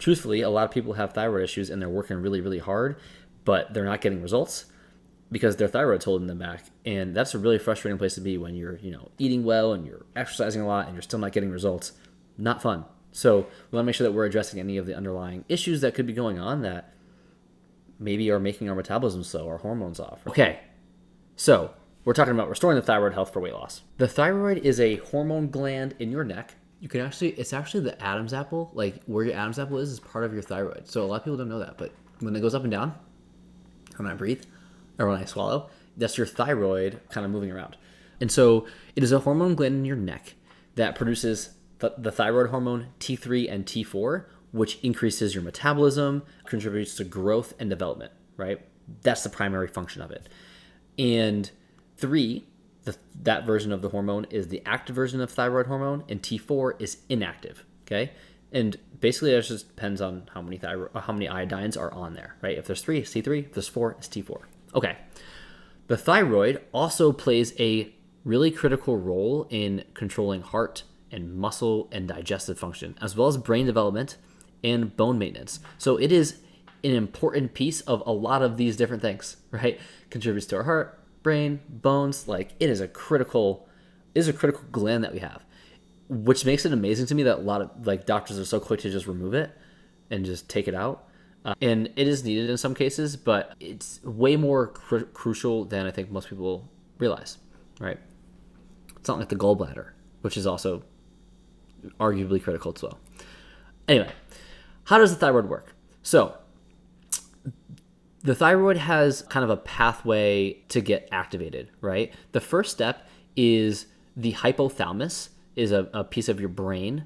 truthfully, a lot of people have thyroid issues and they're working really, really hard, but they're not getting results because their thyroid's holding them back. And that's a really frustrating place to be when you're, eating well and you're exercising a lot and you're still not getting results. Not fun. So we want to make sure that we're addressing any of the underlying issues that could be going on that maybe are making our metabolism slow, our hormones off. Okay, so we're talking about restoring the thyroid health for weight loss. The thyroid is a hormone gland in your neck. It's actually the Adam's apple, like where your Adam's apple is part of your thyroid. So a lot of people don't know that, but when it goes up and down, when I breathe or when I swallow, that's your thyroid kind of moving around. And so it is a hormone gland in your neck that produces the thyroid hormone T3 and T4, which increases your metabolism, contributes to growth and development, right? That's the primary function of it. And 3, that version of the hormone is the active version of thyroid hormone, and T4 is inactive, okay? And basically it just depends on how many iodines are on there, right? If there's 3, it's T3. If there's 4, it's T4. Okay. The thyroid also plays a really critical role in controlling heart and muscle and digestive function, as well as brain development and bone maintenance. So it is an important piece of a lot of these different things, right? Contributes to our heart, brain, bones. Like it is a critical gland that we have, which makes it amazing to me that a lot of like doctors are so quick to just remove it and just take it out. And it is needed in some cases, but it's way more crucial than I think most people realize, right? It's not like the gallbladder, which is also arguably critical as well. Anyway, how does the thyroid work? So the thyroid has kind of a pathway to get activated, right? The first step is the hypothalamus is a piece of your brain,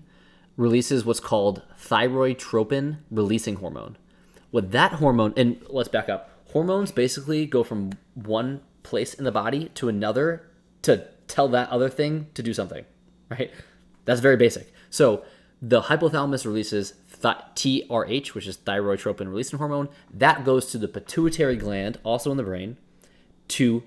releases what's called thyrotropin releasing hormone. What that hormone, and let's back up. Hormones basically go from one place in the body to another to tell that other thing to do something, right? That's very basic. So the hypothalamus releases TRH, which is thyrotropin releasing hormone. That goes to the pituitary gland, also in the brain, to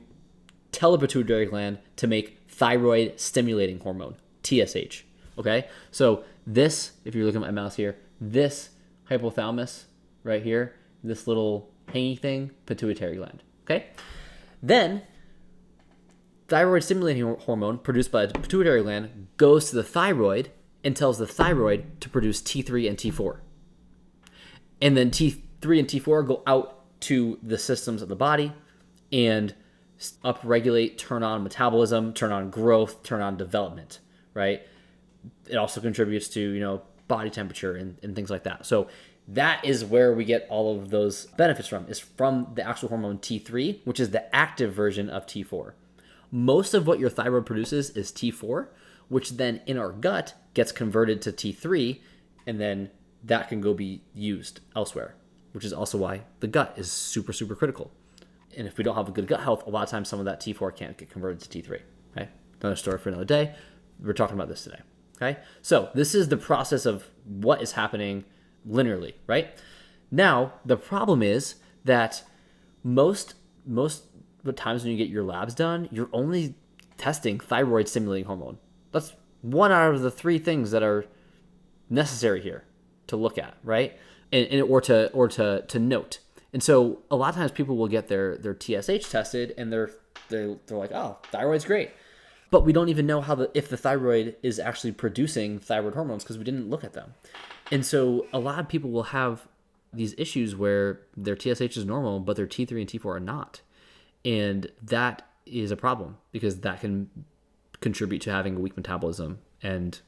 tell the pituitary gland to make thyroid stimulating hormone, TSH. Okay? So this, if you're looking at my mouse here, this hypothalamus right here, this little hangy thing, pituitary gland. Okay? Then thyroid stimulating hormone produced by the pituitary gland goes to the thyroid and tells the thyroid to produce T3 and T4. And then T3 and T4 go out to the systems of the body and upregulate, turn on metabolism, turn on growth, turn on development, right? It also contributes to, body temperature and things like that. So that is where we get all of those benefits from, is from the actual hormone T3, which is the active version of T4. Most of what your thyroid produces is T4, which then in our gut gets converted to T3, and then that can go be used elsewhere, which is also why the gut is super, super critical. And if we don't have a good gut health, a lot of times some of that T4 can't get converted to T3. Okay, another story for another day. We're talking about this today. Okay, so this is the process of what is happening linearly, right? Now, the problem is that most times when you get your labs done, you're only testing thyroid stimulating hormone. That's one out of the 3 things that are necessary here to look at, right? Or to note. And so a lot of times people will get their TSH tested and they're like, oh, thyroid's great. But we don't even know if the thyroid is actually producing thyroid hormones because we didn't look at them. And so a lot of people will have these issues where their TSH is normal, but their T3 and T4 are not. And that is a problem because that can contribute to having a weak metabolism and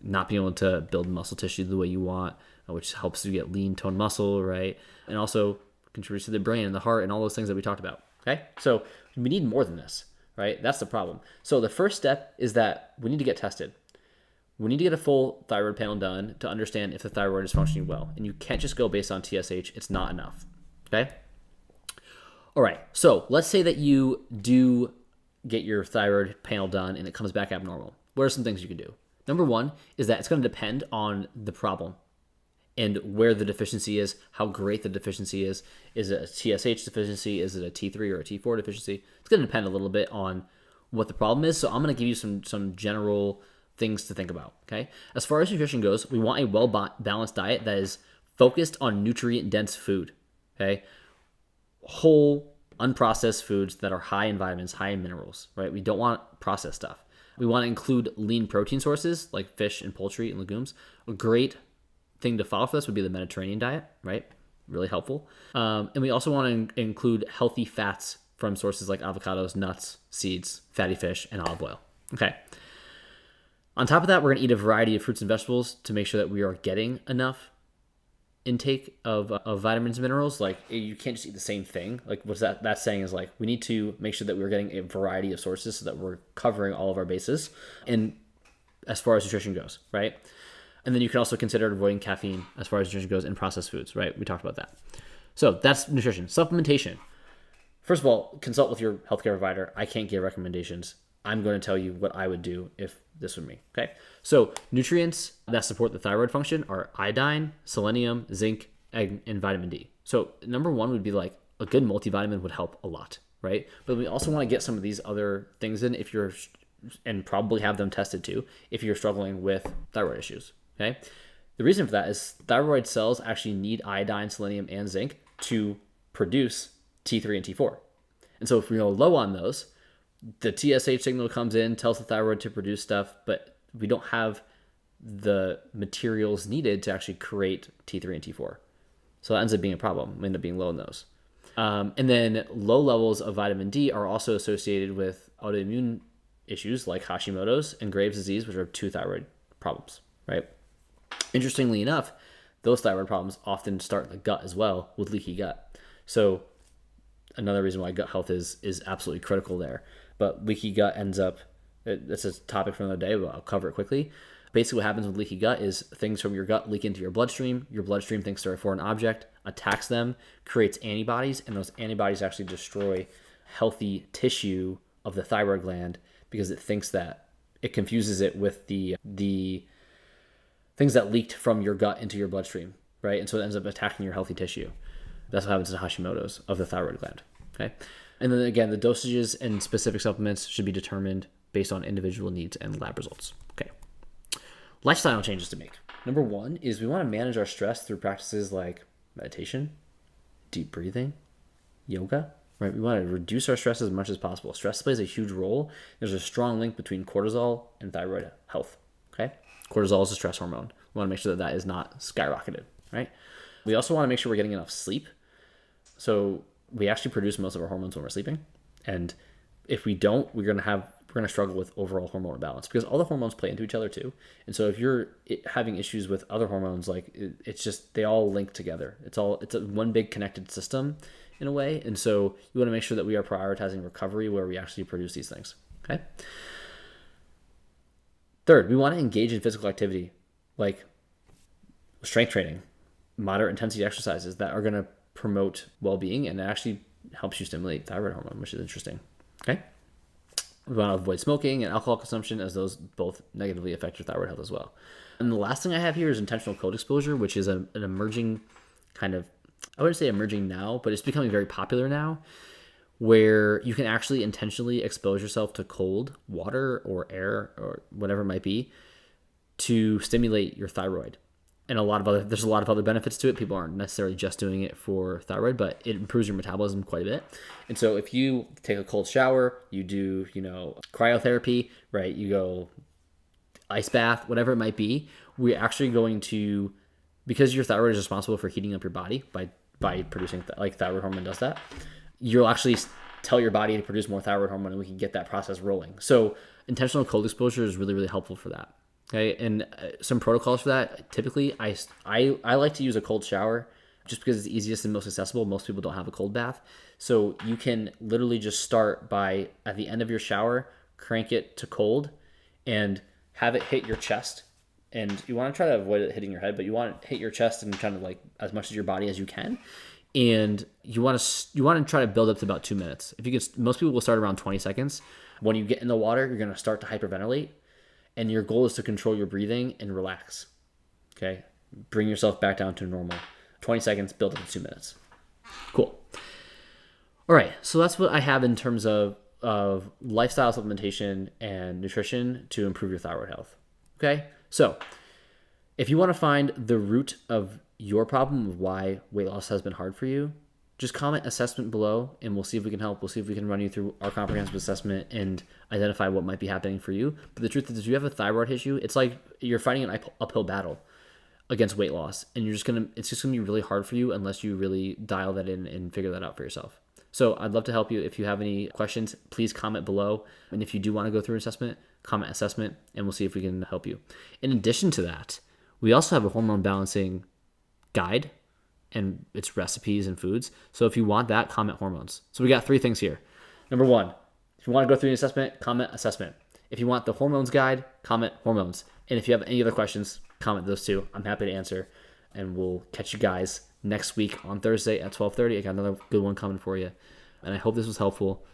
not being able to build muscle tissue the way you want, which helps you get lean toned muscle, right? And also contributes to the brain and the heart and all those things that we talked about, okay? So we need more than this, right? That's the problem. So the first step is that we need to get tested. We need to get a full thyroid panel done to understand if the thyroid is functioning well. And you can't just go based on TSH. It's not enough, okay? All right, so let's say that you do get your thyroid panel done and it comes back abnormal. What are some things you can do? Number 1 is that it's going to depend on the problem and where the deficiency is, how great the deficiency is. Is it a TSH deficiency? Is it a T3 or a T4 deficiency? It's going to depend a little bit on what the problem is. So I'm going to give you some general things to think about, okay? As far as nutrition goes, we want a well-balanced diet that is focused on nutrient-dense food, okay? Whole, unprocessed foods that are high in vitamins, high in minerals, right? We don't want processed stuff. We want to include lean protein sources like fish and poultry and legumes. A great thing to follow for this would be the Mediterranean diet, right? Really helpful. And we also want to include healthy fats from sources like avocados, nuts, seeds, fatty fish, and olive oil. Okay. On top of that, we're going to eat a variety of fruits and vegetables to make sure that we are getting enough intake of vitamins and minerals. Like, you can't just eat the same thing. Like, what's that's saying is, like, we need to make sure that we're getting a variety of sources so that we're covering all of our bases and as far as nutrition goes, right? And then you can also consider avoiding caffeine as far as nutrition goes in processed foods, right? We talked about that. So that's nutrition. Supplementation. First of all, consult with your healthcare provider. I can't give recommendations. I'm going to tell you what I would do if this were me, okay? So nutrients that support the thyroid function are iodine, selenium, zinc, and vitamin D. So number one would be like a good multivitamin would help a lot, right? But we also want to get some of these other things in if you're, and probably have them tested too, if you're struggling with thyroid issues, okay? The reason for that is thyroid cells actually need iodine, selenium, and zinc to produce T3 and T4. And so if we go low on those, the TSH signal comes in, tells the thyroid to produce stuff, but we don't have the materials needed to actually create T3 and T4. So that ends up being a problem. We end up being low in those. And then low levels of vitamin D are also associated with autoimmune issues like Hashimoto's and Graves' disease, which are two thyroid problems, right? Interestingly enough, those thyroid problems often start in the gut as well with leaky gut. So another reason why gut health is absolutely critical there. But leaky gut ends up, that's a topic for another day, but I'll cover it quickly. Basically what happens with leaky gut is things from your gut leak into your bloodstream thinks they're a foreign object, attacks them, creates antibodies, and those antibodies actually destroy healthy tissue of the thyroid gland because it thinks that it confuses it with the things that leaked from your gut into your bloodstream, right? And so it ends up attacking your healthy tissue. That's what happens to Hashimoto's of the thyroid gland, okay? And then again, the dosages and specific supplements should be determined based on individual needs and lab results, okay? Lifestyle changes to make. Number one is we want to manage our stress through practices like meditation, deep breathing, yoga, right? We want to reduce our stress as much as possible. Stress plays a huge role. There's a strong link between cortisol and thyroid health, okay? Cortisol is a stress hormone. We want to make sure that that is not skyrocketed, right? We also want to make sure we're getting enough sleep. So we actually produce most of our hormones when we're sleeping. And if we don't, we're going to struggle with overall hormonal balance because all the hormones play into each other too. And so if you're having issues with other hormones, like it's just, they all link together. It's a one big connected system in a way. And so you want to make sure that we are prioritizing recovery where we actually produce these things. Okay. Third, we want to engage in physical activity like strength training, moderate intensity exercises that are going to promote well-being and actually helps you stimulate thyroid hormone, which is interesting. Okay. We want to avoid smoking and alcohol consumption as those both negatively affect your thyroid health as well. And the last thing I have here is intentional cold exposure, which is an emerging kind of, I wouldn't say emerging now, but it's becoming very popular now, where you can actually intentionally expose yourself to cold water or air or whatever it might be to stimulate your thyroid. And there's a lot of other benefits to it. People aren't necessarily just doing it for thyroid, but it improves your metabolism quite a bit. And so if you take a cold shower, you do, cryotherapy, right? You go ice bath, whatever it might be, we're actually going to, because your thyroid is responsible for heating up your body by producing, like thyroid hormone does that, you'll actually tell your body to produce more thyroid hormone and we can get that process rolling. So intentional cold exposure is really, really helpful for that. Okay, and some protocols for that. Typically, I like to use a cold shower just because it's easiest and most accessible. Most people don't have a cold bath. So you can literally just start by, at the end of your shower, crank it to cold and have it hit your chest. And you want to try to avoid it hitting your head, but you want to hit your chest and kind of like as much as your body as you can. And you want to try to build up to about 2 minutes. If you can, most people will start around 20 seconds. When you get in the water, you're going to start to hyperventilate. And your goal is to control your breathing and relax. Okay? Bring yourself back down to normal. 20 seconds, build up to 2 minutes. Cool. All right. So that's what I have in terms of lifestyle supplementation and nutrition to improve your thyroid health. Okay? So if you want to find the root of your problem of why weight loss has been hard for you, just comment assessment below and we'll see if we can help. We'll see if we can run you through our comprehensive assessment and identify what might be happening for you. But the truth is, if you have a thyroid issue, it's like you're fighting an uphill battle against weight loss, and it's just gonna be really hard for you unless you really dial that in and figure that out for yourself. So I'd love to help you. If you have any questions, please comment below. And if you do want to go through an assessment, comment assessment, and we'll see if we can help you. In addition to that, we also have a hormone balancing guide and its recipes and foods. So if you want that, comment hormones. So we got 3 things here. Number 1, if you want to go through an assessment, comment assessment. If you want the hormones guide, comment hormones. And if you have any other questions, comment those 2. I'm happy to answer. And we'll catch you guys next week on Thursday at 12:30. I got another good one coming for you. And I hope this was helpful.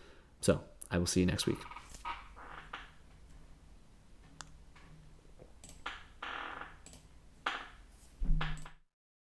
So I will see you next week.